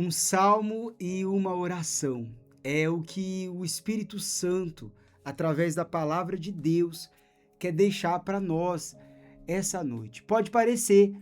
Um salmo e uma oração é o que o Espírito Santo, através da palavra de Deus, quer deixar para nós essa noite. Pode parecer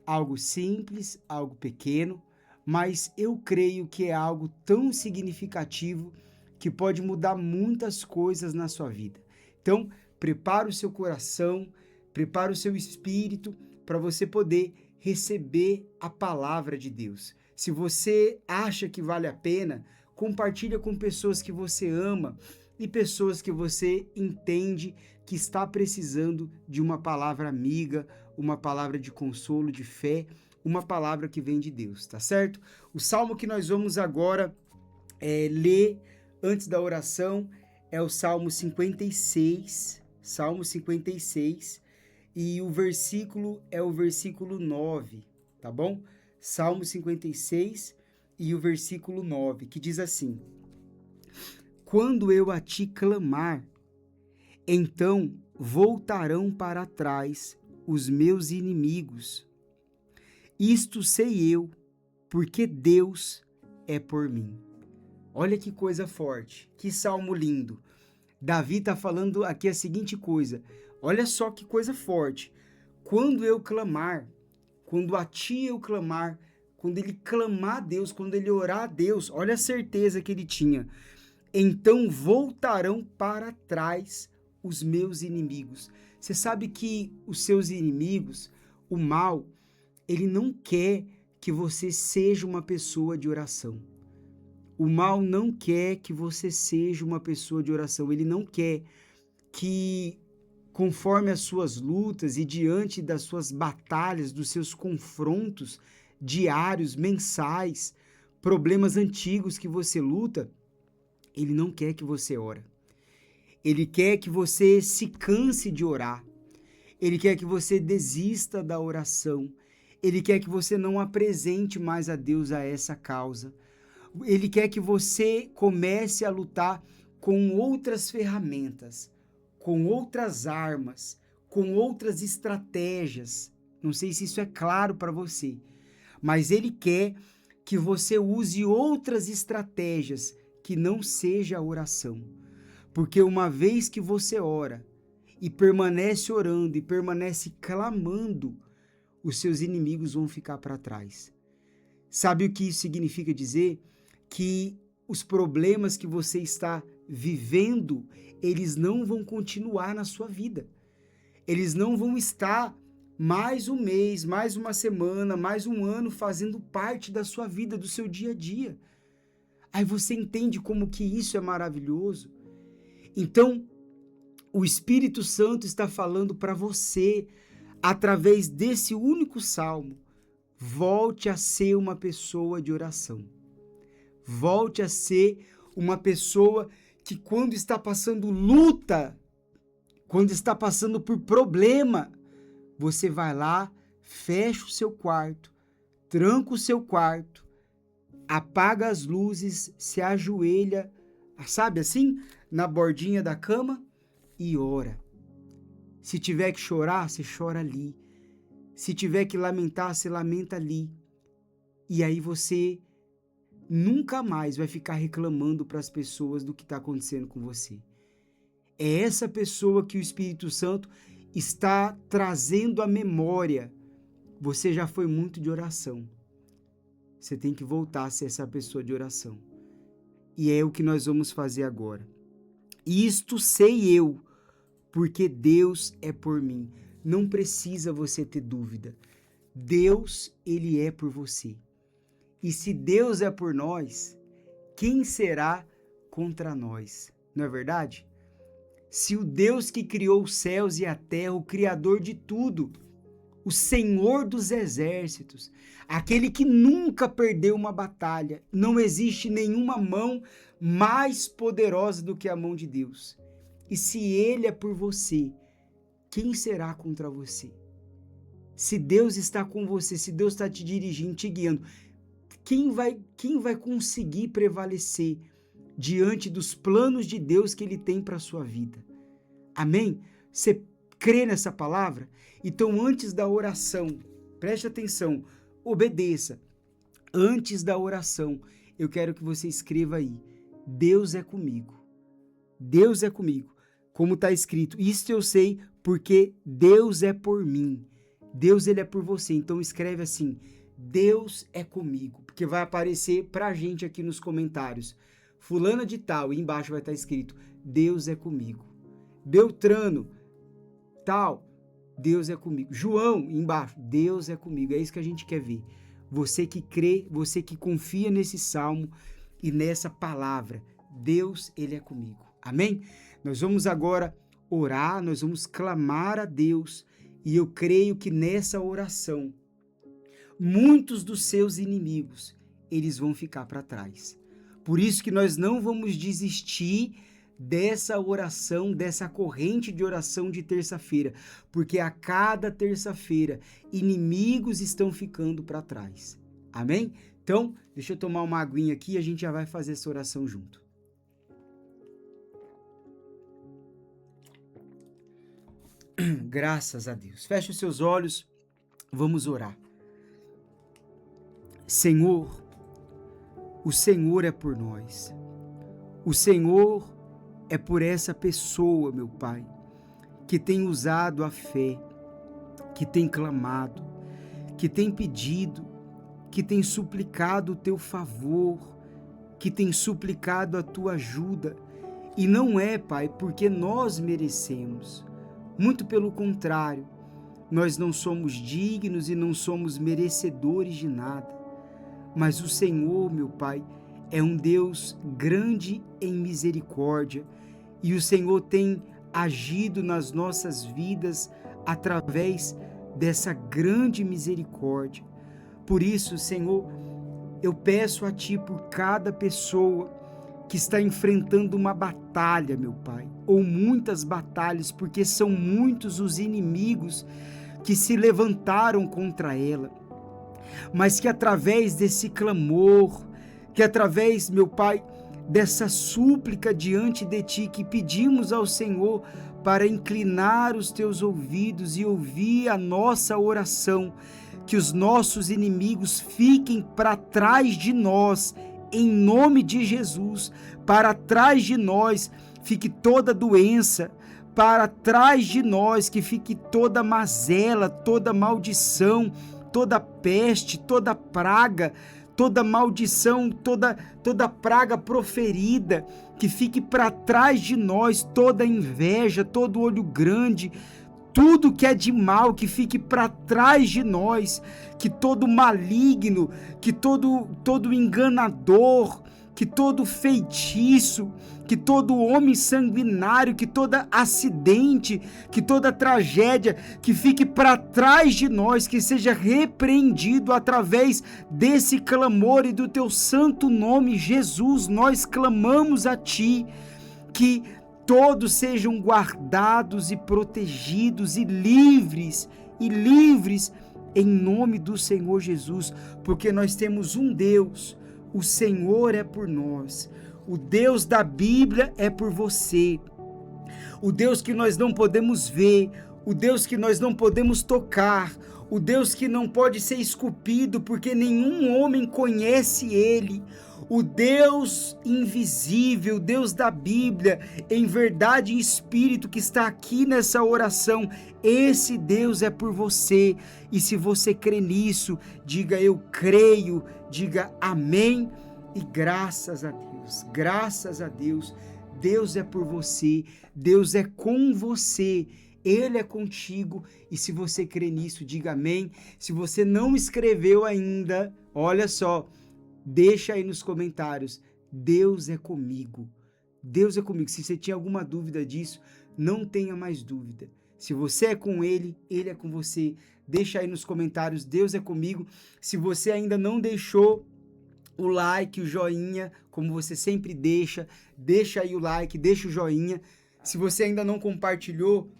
algo simples, algo pequeno, mas eu creio que é algo tão significativo que pode mudar muitas coisas na sua vida. Então, prepara o seu coração, prepara o seu espírito para você poder receber a palavra de Deus. Se você acha que vale a pena, compartilha com pessoas que você ama e pessoas que você entende que está precisando de uma palavra amiga, uma palavra de consolo, de fé, uma palavra que vem de Deus, tá certo? O salmo que nós vamos agora ler antes da oração é o Salmo 56, e o versículo é o versículo 9, tá bom? Salmo 56 e o versículo 9, que diz assim: Quando eu a ti clamar, então voltarão para trás os meus inimigos. Isto sei eu, porque Deus é por mim. Olha que coisa forte, que salmo lindo. Davi está falando aqui a seguinte coisa, olha só que coisa forte. Quando eu clamar, quando a ti eu clamar, quando ele clamar a Deus, quando ele orar a Deus, olha a certeza que ele tinha. Então voltarão para trás os meus inimigos. Você sabe que os seus inimigos, o mal, ele não quer que você seja uma pessoa de oração. O mal não quer que você seja uma pessoa de oração. Ele não quer que, conforme as suas lutas e diante das suas batalhas, dos seus confrontos diários, mensais, problemas antigos que você luta, ele não quer que você ore. Ele quer que você se canse de orar. Ele quer que você desista da oração. Ele quer que você não apresente mais a Deus a essa causa. Ele quer que você comece a lutar com outras ferramentas, com outras armas, com outras estratégias. Não sei se isso é claro para você, mas ele quer que você use outras estratégias que não seja a oração. Porque uma vez que você ora e permanece orando e permanece clamando, os seus inimigos vão ficar para trás. Sabe o que isso significa dizer? Que os problemas que você está vivendo, eles não vão continuar na sua vida. Eles não vão estar mais um mês, mais uma semana, mais um ano fazendo parte da sua vida, do seu dia a dia. Aí você entende como que isso é maravilhoso? Então, o Espírito Santo está falando para você, através desse único salmo, volte a ser uma pessoa de oração. Volte a ser uma pessoa que quando está passando luta, quando está passando por problema, você vai lá, fecha o seu quarto, tranca o seu quarto, apaga as luzes, se ajoelha, sabe assim, na bordinha da cama e ora. Se tiver que chorar, você chora ali. Se tiver que lamentar, você lamenta ali. E aí você nunca mais vai ficar reclamando para as pessoas do que está acontecendo com você. É essa pessoa que o Espírito Santo está trazendo à memória. Você já foi muito de oração. Você tem que voltar a ser essa pessoa de oração. E é o que nós vamos fazer agora. Isto sei eu, porque Deus é por mim. Não precisa você ter dúvida. Deus, ele é por você. E se Deus é por nós, quem será contra nós? Não é verdade? Se o Deus que criou os céus e a terra, o Criador de tudo, o Senhor dos exércitos, aquele que nunca perdeu uma batalha, não existe nenhuma mão mais poderosa do que a mão de Deus. E se Ele é por você, quem será contra você? Se Deus está com você, se Deus está te dirigindo, te guiando, quem vai conseguir prevalecer diante dos planos de Deus que Ele tem para a sua vida? Amém? Você crê nessa palavra? Então, antes da oração, preste atenção, obedeça. antes da oração, eu quero que você escreva aí: Deus é comigo. Deus é comigo. Como está escrito, isto eu sei porque Deus é por mim. Deus, ele é por você. Então escreve assim: Deus é comigo. Porque vai aparecer pra gente aqui nos comentários. Fulana de tal, e embaixo vai estar escrito: Deus é comigo. Beltrano, tal, Deus é comigo. João, embaixo, Deus é comigo. É isso que a gente quer ver. Você que crê, você que confia nesse salmo e nessa palavra. Deus, ele é comigo. Amém? Nós vamos agora orar, nós vamos clamar a Deus. E eu creio que nessa oração, muitos dos seus inimigos, eles vão ficar para trás. Por isso que nós não vamos desistir dessa oração, dessa corrente de oração de terça-feira, porque a cada terça-feira, inimigos estão ficando para trás. Amém? Então, deixa eu tomar uma aguinha aqui e a gente já vai fazer essa oração junto. Graças a Deus. Feche os seus olhos, vamos orar. Senhor, o Senhor é por nós. O Senhor é por essa pessoa, meu Pai, que tem usado a fé, que tem clamado, que tem pedido, que tem suplicado o teu favor, que tem suplicado a tua ajuda. E não é, Pai, porque nós merecemos. Muito pelo contrário, nós não somos dignos e não somos merecedores de nada. Mas o Senhor, meu Pai, é um Deus grande em misericórdia e o Senhor tem agido nas nossas vidas através dessa grande misericórdia. Por isso, Senhor, eu peço a Ti por cada pessoa que está enfrentando uma batalha, meu Pai, ou muitas batalhas, porque são muitos os inimigos que se levantaram contra ela, mas que através desse clamor, que através, meu Pai, dessa súplica diante de Ti, que pedimos ao Senhor para inclinar os Teus ouvidos e ouvir a nossa oração, que os nossos inimigos fiquem para trás de nós, em nome de Jesus. Para trás de nós fique toda doença, para trás de nós que fique toda mazela, toda maldição, toda peste, toda praga, toda maldição, toda praga proferida, que fique para trás de nós toda inveja, todo olho grande, tudo que é de mal, que fique para trás de nós, que todo maligno, que todo enganador, que todo feitiço, que todo homem sanguinário, que todo acidente, que toda tragédia, que fique para trás de nós, que seja repreendido através desse clamor e do teu santo nome, Jesus. Nós clamamos a Ti, que todos sejam guardados e protegidos e livres em nome do Senhor Jesus, porque nós temos um Deus, o Senhor é por nós, o Deus da Bíblia é por você, o Deus que nós não podemos ver, o Deus que nós não podemos tocar, o Deus que não pode ser esculpido porque nenhum homem conhece Ele, o Deus invisível, o Deus da Bíblia, em verdade e espírito, que está aqui nessa oração, esse Deus é por você. E se você crê nisso, diga eu creio, diga amém e graças a Deus, graças a Deus. Deus é por você, Deus é com você, Ele é contigo, e se você crê nisso, diga amém. Se você não escreveu ainda, olha só, deixa aí nos comentários, Deus é comigo, Deus é comigo. Se você tinha alguma dúvida disso, não tenha mais dúvida. Se você é com Ele, Ele é com você. Deixa aí nos comentários, Deus é comigo. Se você ainda não deixou o like, o joinha, como você sempre deixa aí o like, deixa o joinha. Se você ainda não compartilhou,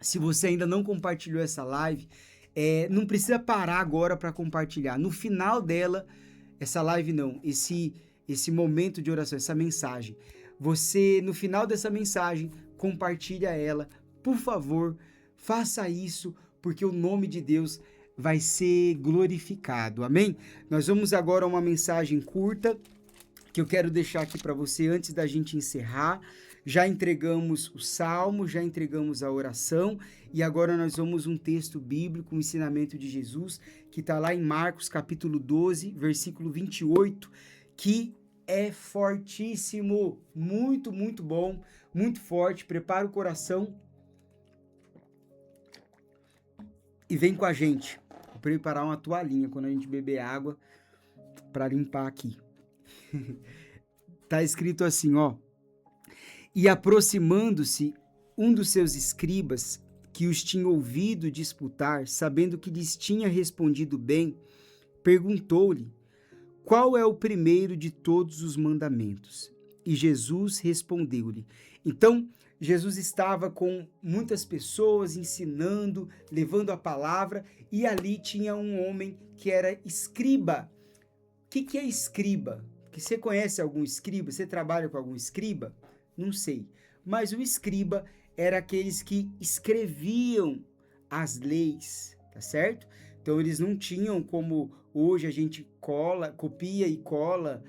se você ainda não compartilhou essa live, não precisa parar agora para compartilhar. No final dela, essa live não, esse momento de oração, essa mensagem, você, no final dessa mensagem, compartilha ela. Por favor, faça isso, porque o nome de Deus vai ser glorificado. Amém? Nós vamos agora a uma mensagem curta que eu quero deixar aqui para você antes da gente encerrar. Já entregamos o salmo, já entregamos a oração e agora nós vamos um texto bíblico, um ensinamento de Jesus, que está lá em Marcos capítulo 12, versículo 28, que é fortíssimo, muito, muito bom, muito forte. Prepara o coração e vem com a gente. Vou preparar uma toalhinha quando a gente beber água para limpar aqui. Tá escrito assim, ó: e aproximando-se um dos seus escribas, que os tinha ouvido disputar, sabendo que lhes tinha respondido bem, perguntou-lhe: qual é o primeiro de todos os mandamentos? E Jesus respondeu-lhe. Então, Jesus estava com muitas pessoas ensinando, levando a palavra, e ali tinha um homem que era escriba. O que é escriba? Que você conhece algum escriba? Você trabalha com algum escriba? Não sei. Mas o escriba era aqueles que escreviam as leis, tá certo? Então eles não tinham como hoje a gente copia e cola,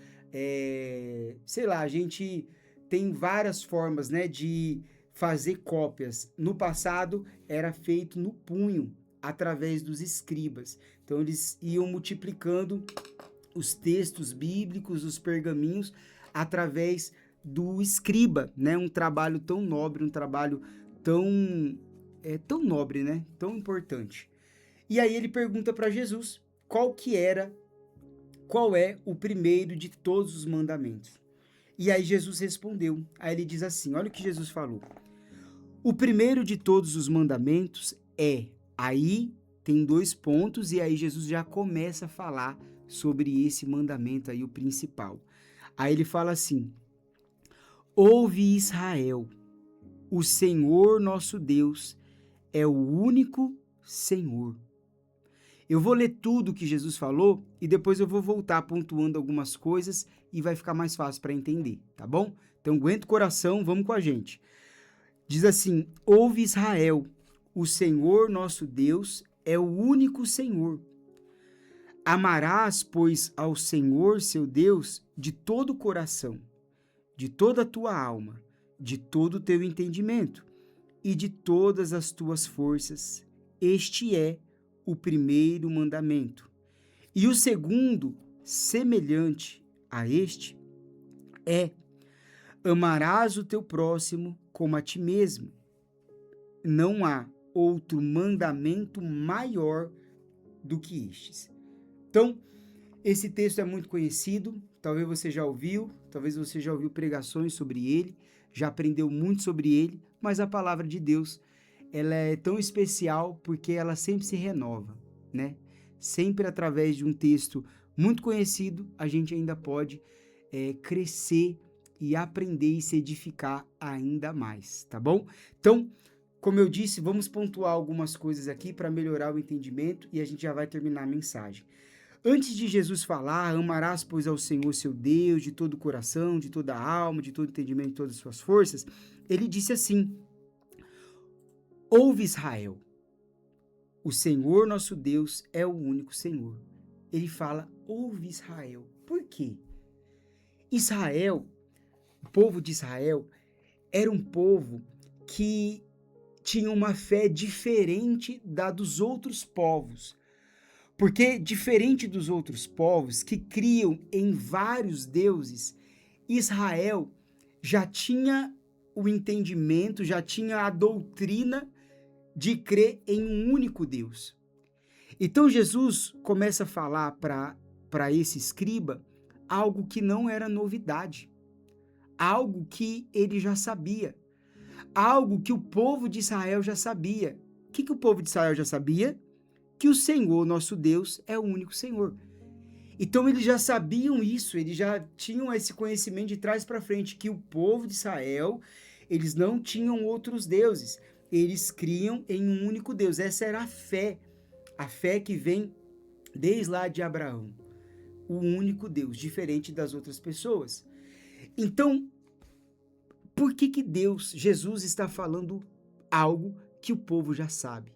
sei lá, a gente tem várias formas, né, de fazer cópias. No passado era feito no punho, através dos escribas. Então eles iam multiplicando os textos bíblicos, os pergaminhos, através do escriba, né? Um trabalho tão nobre, um trabalho tão nobre, né? Tão importante. E aí ele pergunta para Jesus qual é o primeiro de todos os mandamentos. E aí Jesus respondeu. Aí ele diz assim, olha o que Jesus falou. O primeiro de todos os mandamentos é, aí tem 2 pontos, e aí Jesus já começa a falar sobre esse mandamento aí, o principal. Aí ele fala assim: ouve Israel, o Senhor nosso Deus é o único Senhor. Eu vou ler tudo que Jesus falou e depois eu vou voltar pontuando algumas coisas e vai ficar mais fácil para entender, tá bom? Então aguenta o coração, vamos com a gente. Diz assim: ouve Israel, o Senhor nosso Deus é o único Senhor. Amarás, pois, ao Senhor, seu Deus, de todo o coração, de toda a tua alma, de todo o teu entendimento e de todas as tuas forças. Este é o primeiro mandamento. E o segundo, semelhante a este, é: amarás o teu próximo como a ti mesmo. Não há outro mandamento maior do que estes. Então, esse texto é muito conhecido, talvez você já ouviu pregações sobre ele, já aprendeu muito sobre ele, mas a palavra de Deus, ela é tão especial porque ela sempre se renova, né? Sempre através de um texto muito conhecido, a gente ainda pode crescer e aprender e se edificar ainda mais, tá bom? Então, como eu disse, vamos pontuar algumas coisas aqui para melhorar o entendimento e a gente já vai terminar a mensagem. Antes de Jesus falar, amarás, pois, ao Senhor seu Deus de todo o coração, de toda a alma, de todo o entendimento, de todas as suas forças, ele disse assim: ouve Israel, o Senhor nosso Deus é o único Senhor. Ele fala, ouve Israel. Por quê? Israel, o povo de Israel, era um povo que tinha uma fé diferente da dos outros povos. Porque, diferente dos outros povos que criam em vários deuses, Israel já tinha o entendimento, já tinha a doutrina de crer em um único Deus. Então Jesus começa a falar para esse escriba algo que não era novidade, algo que ele já sabia, algo que o povo de Israel já sabia. O que o povo de Israel já sabia? Que o Senhor, nosso Deus, é o único Senhor. Então eles já sabiam isso, eles já tinham esse conhecimento de trás para frente, que o povo de Israel, eles não tinham outros deuses, eles criam em um único Deus. Essa era a fé que vem desde lá de Abraão, o único Deus, diferente das outras pessoas. Então, por que Jesus está falando algo que o povo já sabe?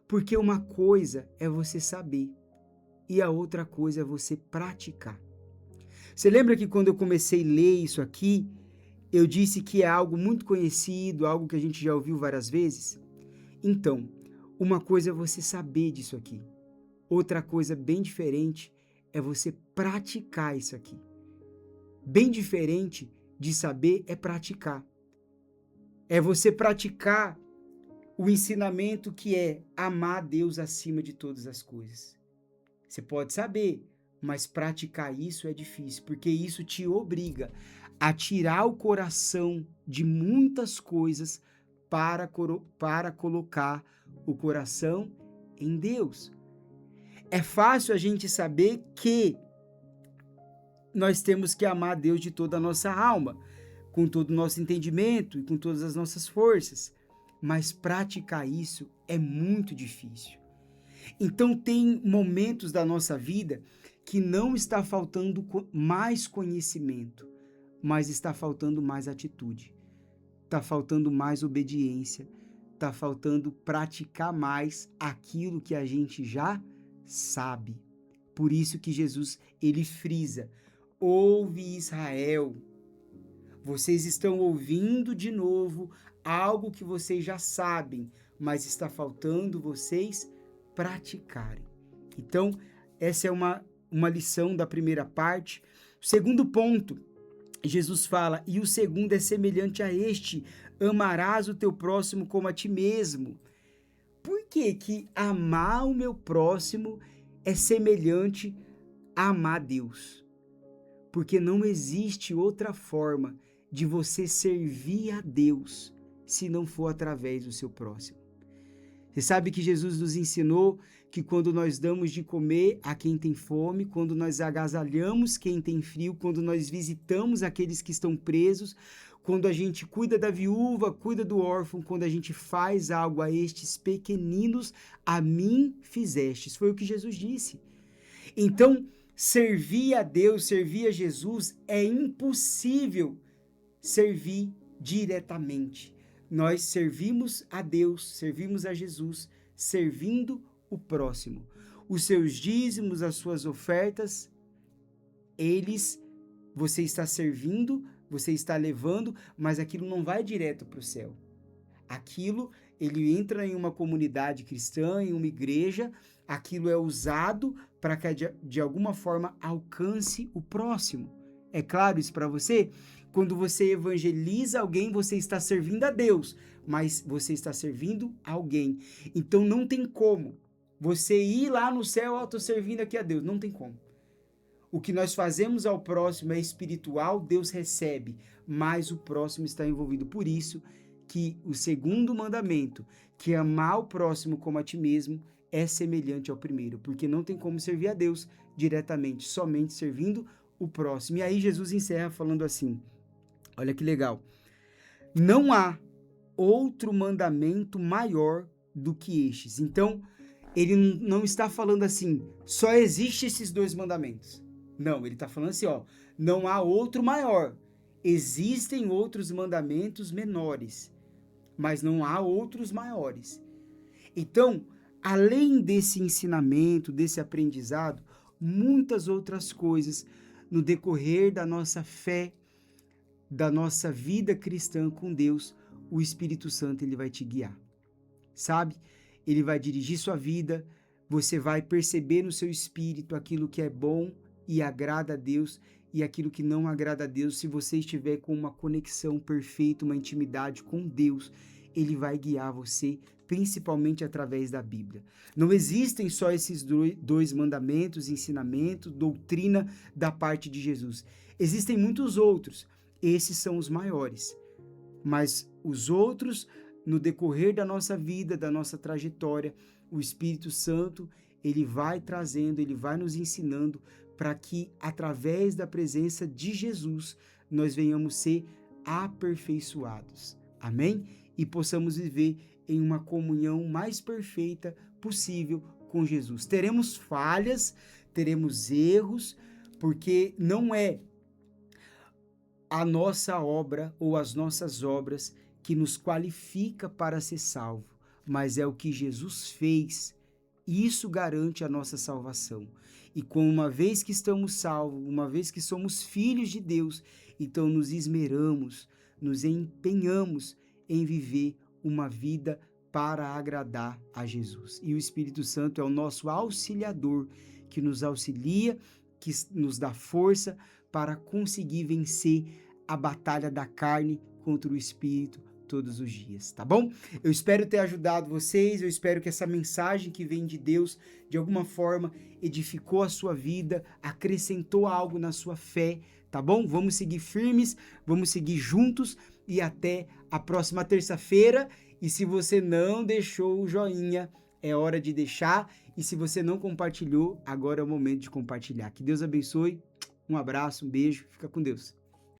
Porque uma coisa é você saber e a outra coisa é você praticar. Você lembra que quando eu comecei a ler isso aqui, eu disse que é algo muito conhecido, algo que a gente já ouviu várias vezes? Então, uma coisa é você saber disso aqui. Outra coisa bem diferente é você praticar isso aqui. Bem diferente de saber é praticar. É você praticar o ensinamento que é amar a Deus acima de todas as coisas. Você pode saber, mas praticar isso é difícil, porque isso te obriga a tirar o coração de muitas coisas para colocar o coração em Deus. É fácil a gente saber que nós temos que amar a Deus de toda a nossa alma, com todo o nosso entendimento e com todas as nossas forças, mas praticar isso é muito difícil. Então tem momentos da nossa vida que não está faltando mais conhecimento, mas está faltando mais atitude, está faltando mais obediência, está faltando praticar mais aquilo que a gente já sabe. Por isso que Jesus, ele frisa: ouve Israel, vocês estão ouvindo de novo algo que vocês já sabem, mas está faltando vocês praticarem. Então, essa é uma lição da primeira parte. O segundo ponto, Jesus fala, e o segundo é semelhante a este: amarás o teu próximo como a ti mesmo. Por que que amar o meu próximo é semelhante a amar Deus? Porque não existe outra forma de você servir a Deus se não for através do seu próximo. Você sabe que Jesus nos ensinou que quando nós damos de comer a quem tem fome, quando nós agasalhamos quem tem frio, quando nós visitamos aqueles que estão presos, quando a gente cuida da viúva, cuida do órfão, quando a gente faz algo a estes pequeninos, a mim fizestes. Foi o que Jesus disse. Então, servir a Deus, servir a Jesus, é impossível servir diretamente. Nós servimos a Deus, servimos a Jesus, servindo o próximo. Os seus dízimos, as suas ofertas, você está servindo, você está levando, mas aquilo não vai direto para o céu. Aquilo, ele entra em uma comunidade cristã, em uma igreja, aquilo é usado para que de alguma forma alcance o próximo. É claro isso para você? Quando você evangeliza alguém, você está servindo a Deus, mas você está servindo alguém. Então não tem como você ir lá no céu, estou servindo aqui a Deus. Não tem como. O que nós fazemos ao próximo é espiritual, Deus recebe, mas o próximo está envolvido. Por isso que o segundo mandamento, que é amar o próximo como a ti mesmo, é semelhante ao primeiro, porque não tem como servir a Deus diretamente, somente servindo o próximo. E aí Jesus encerra falando assim, olha que legal: não há outro mandamento maior do que estes. Então, ele não está falando assim, só existe esses dois mandamentos. Não, ele está falando assim, ó, não há outro maior. Existem outros mandamentos menores, mas não há outros maiores. Então, além desse ensinamento, desse aprendizado, muitas outras coisas no decorrer da nossa fé, da nossa vida cristã com Deus, o Espírito Santo ele vai te guiar, sabe? Ele vai dirigir sua vida, você vai perceber no seu espírito aquilo que é bom e agrada a Deus e aquilo que não agrada a Deus. Se você estiver com uma conexão perfeita, uma intimidade com Deus, ele vai guiar você, principalmente através da Bíblia. Não existem só esses dois mandamentos, ensinamentos, doutrina da parte de Jesus. Existem muitos outros. Esses são os maiores. Mas os outros, no decorrer da nossa vida, da nossa trajetória, o Espírito Santo, ele vai trazendo, ele vai nos ensinando para que, através da presença de Jesus, nós venhamos ser aperfeiçoados. Amém? E possamos viver em uma comunhão mais perfeita possível com Jesus. Teremos falhas, teremos erros, porque não é a nossa obra ou as nossas obras que nos qualifica para ser salvo, mas é o que Jesus fez. Isso garante a nossa salvação. E com uma vez que estamos salvos, uma vez que somos filhos de Deus, então nos esmeramos, nos empenhamos em viver uma vida para agradar a Jesus. E o Espírito Santo é o nosso auxiliador, que nos auxilia, que nos dá força para conseguir vencer a batalha da carne contra o Espírito todos os dias, tá bom? Eu espero ter ajudado vocês, eu espero que essa mensagem que vem de Deus, de alguma forma, edificou a sua vida, acrescentou algo na sua fé, tá bom? Vamos seguir firmes, vamos seguir juntos e até a próxima terça-feira. E se você não deixou o joinha, é hora de deixar. E se você não compartilhou, agora é o momento de compartilhar. Que Deus abençoe, um abraço, um beijo, fica com Deus.